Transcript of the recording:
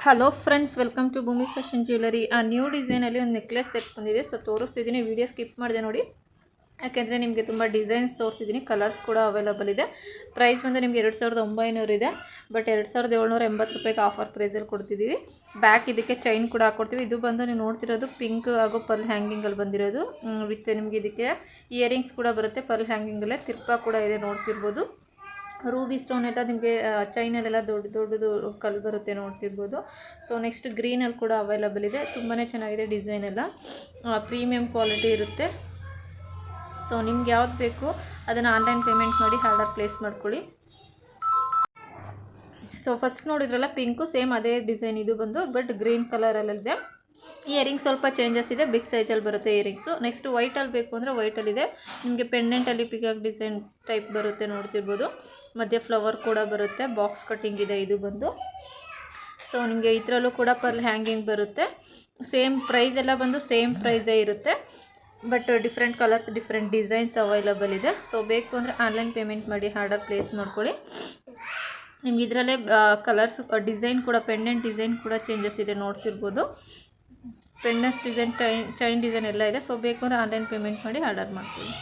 Hello friends, welcome to ಭೂಮಿ fashion jewellery. ಆ new ಡಿಸೈನಲ್ಲಿ ಒಂದು ನೆಕ್ಲೆಸ್ ಸೆಟ್ ಬಂದಿದೆ. ಸೊ ತೋರಿಸ್ತಿದ್ದೀನಿ, ವಿಡಿಯೋ ಸ್ಕಿಪ್ ಮಾಡಿದೆ ನೋಡಿ, ಯಾಕೆಂದರೆ ನಿಮಗೆ ತುಂಬ ಡಿಸೈನ್ಸ್ ತೋರಿಸಿದ್ದೀನಿ. ಕಲರ್ಸ್ ಕೂಡ ಅವೈಲಬಲ್ ಇದೆ. ಪ್ರೈಸ್ ಬಂದು ನಿಮಗೆ 2900 ಇದೆ, ಬಟ್ 2780 ರೂಪಾಯಿಗೆ ಆಫರ್ ಪ್ರೈಸಲ್ಲಿ ಕೊಡ್ತಿದ್ದೀವಿ. ಬ್ಯಾಕ್ ಇದಕ್ಕೆ ಚೈನ್ ಕೂಡ ಹಾಕ್ಕೊಡ್ತೀವಿ. ಇದು ಬಂದು ನೀವು ನೋಡ್ತಿರೋದು ಪಿಂಕ್ ಹಾಗೂ ಪರ್ಲ್ ಹ್ಯಾಂಗಿಂಗಲ್ಲಿ ಬಂದಿರೋದು ವಿತ್ ನಿಮಗೆ ಇದಕ್ಕೆ ಇಯರಿಂಗ್ಸ್ ಕೂಡ ಬರುತ್ತೆ. ಪರ್ಲ್ ಹ್ಯಾಂಗಿಂಗಲ್ಲೇ ತಿರ್ಪ ಕೂಡ ಇದೆ, ನೋಡ್ತಿರ್ಬೋದು. ರೂಬಿ ಸ್ಟೋನ್ ಎಲ್ಲ ನಿಮಗೆ ಚೈನಲ್ಲೆಲ್ಲ ದೊಡ್ಡದು ಕಲ್ಲು ಬರುತ್ತೆ, ನೋಡ್ತಿರ್ಬೋದು. ಸೊ ನೆಕ್ಸ್ಟ್ ಗ್ರೀನಲ್ಲಿ ಕೂಡ ಅವೈಲಬಲ್ ಇದೆ. ತುಂಬಾ ಚೆನ್ನಾಗಿದೆ ಡಿಸೈನ್ ಎಲ್ಲ, ಪ್ರೀಮಿಯಂ ಕ್ವಾಲಿಟಿ ಇರುತ್ತೆ. ಸೊ ನಿಮ್ಗೆ ಯಾವ್ದು ಬೇಕು ಅದನ್ನು ಆನ್ಲೈನ್ ಪೇಮೆಂಟ್ ಮಾಡಿ ಆರ್ಡರ್ ಪ್ಲೇಸ್ ಮಾಡ್ಕೊಳ್ಳಿ. ಸೊ ಫಸ್ಟ್ ನೋಡಿದ್ರಲ್ಲ ಪಿಂಕು, ಸೇಮ್ ಅದೇ ಡಿಸೈನ್ ಇದು ಬಂದು, ಬಟ್ ಗ್ರೀನ್ ಕಲರಲ್ಲಿದೆ. ಇಯರಿಂಗ್ಸ್ ಸ್ವಲ್ಪ ಚೇಂಜಸ್ ಇದೆ, ಬಿಗ್ ಸೈಜಲ್ಲಿ ಬರುತ್ತೆ ಇಯರಿಂಗ್ಸು. ನೆಕ್ಸ್ಟ್ ವೈಟಲ್ಲಿ ಬೇಕು ಅಂದರೆ ವೈಟಲ್ಲಿದೆ. ನಿಮಗೆ ಪೆಂಡೆಂಟಲ್ಲಿ ಪಿಕಾಕ್ ಡಿಸೈನ್ ಟೈಪ್ ಬರುತ್ತೆ, ನೋಡ್ತಿರ್ಬೋದು. ಮಧ್ಯೆ ಫ್ಲವರ್ ಕೂಡ ಬರುತ್ತೆ, ಬಾಕ್ಸ್ ಕಟ್ಟಿಂಗ್ ಇದೆ ಇದು ಬಂದು. ಸೊ ನಿಮಗೆ ಇದರಲ್ಲೂ ಕೂಡ ಪರ್ಲ್ ಹ್ಯಾಂಗಿಂಗ್ ಬರುತ್ತೆ. ಸೇಮ್ ಪ್ರೈಸ್ ಎಲ್ಲ ಬಂದು ಸೇಮ್ ಪ್ರೈಸೇ ಇರುತ್ತೆ, but different colours different designs available ಇದೆ. ಸೊ ಬೇಕು ಅಂದರೆ ಆನ್ಲೈನ್ ಪೇಮೆಂಟ್ ಮಾಡಿ ಆರ್ಡರ್ ಪ್ಲೇಸ್ ಮಾಡ್ಕೊಳ್ಳಿ. ನಿಮ್ಗೆ ಇದರಲ್ಲೇ ಕಲರ್ಸ್ ಡಿಸೈನ್ ಕೂಡ, ಪೆಂಡೆಂಟ್ ಡಿಸೈನ್ ಕೂಡ ಚೇಂಜಸ್ ಇದೆ, ನೋಡ್ತಿರ್ಬೋದು. ಪೆಂಡೆಂಟ್ ಡಿಸೈನ್, ಚೈನ್ ಡಿಸೈನ್ ಎಲ್ಲ ಇದೆ. ಸೊ ಬೇಕು ಅಂದರೆ ಆನ್ಲೈನ್ ಪೇಮೆಂಟ್ ಮಾಡಿ ಆರ್ಡರ್ ಮಾಡ್ಕೊಳ್ಳಿ.